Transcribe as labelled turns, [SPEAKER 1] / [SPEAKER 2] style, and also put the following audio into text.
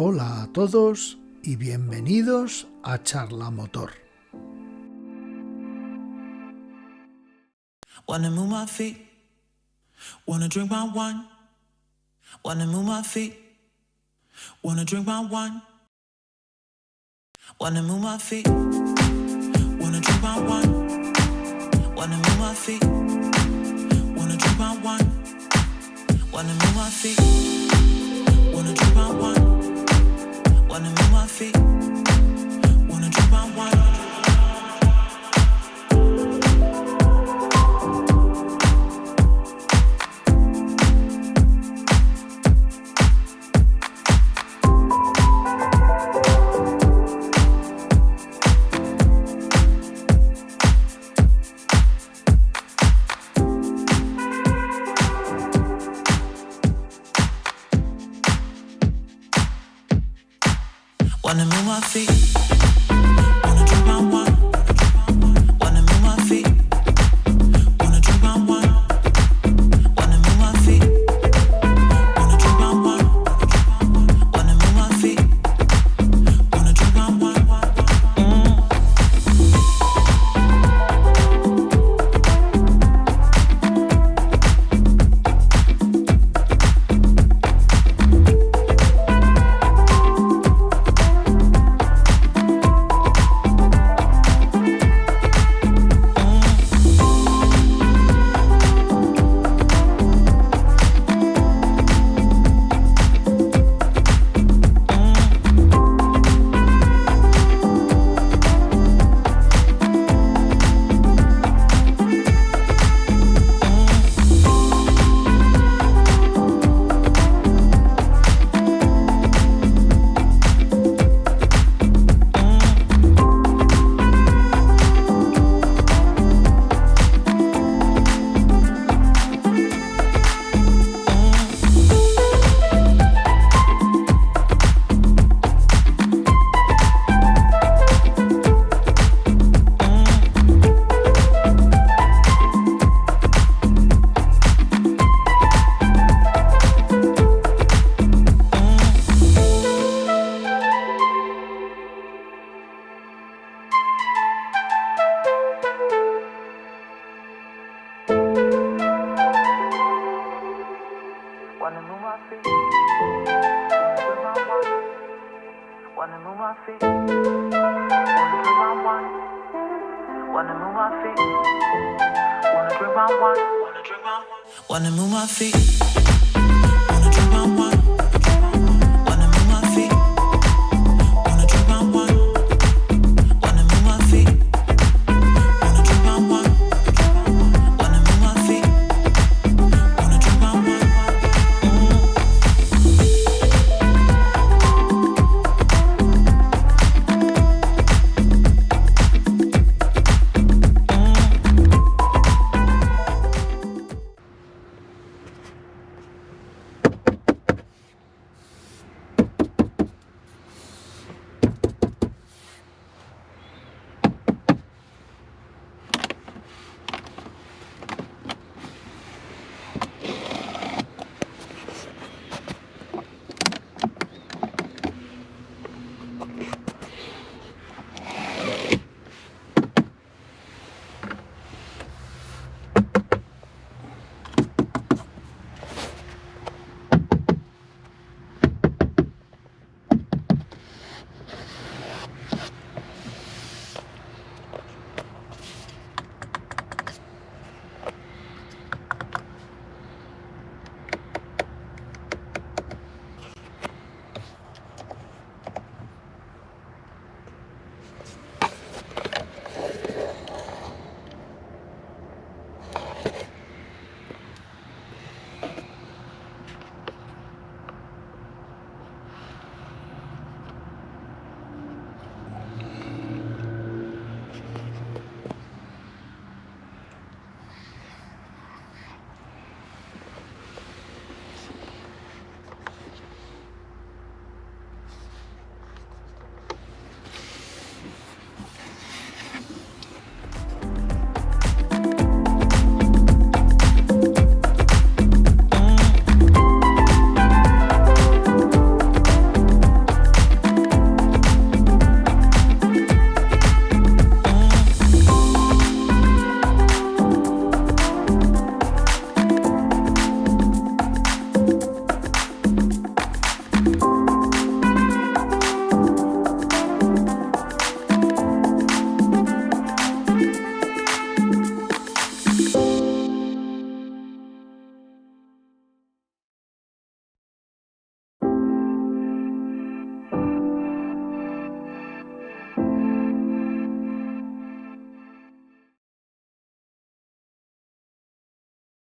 [SPEAKER 1] Hola a todos y bienvenidos a Charla Motor.
[SPEAKER 2] Wanna move my feet, wanna drink my wine. Wanna move my feet, wanna drink my wine. Wanna move my feet, wanna drink my wine. Wanna move my feet, wanna drink my wine. Wanna move my feet, wanna drink my wine. Wanna move my feet, wanna drink my wine. Wanna move my feet, wanna drink my wine. Wanna move my feet, wanna drink my wine. Wanna move my feet, wanna drink my wine. Wanna move my feet, wanna drink my wine. Wanna move my feet, wanna move my feet, wanna drink my wine. Wanna move my feet, wanna drink my wine. Wanna drink my wine. Wanna move my feet, wanna drink my wine.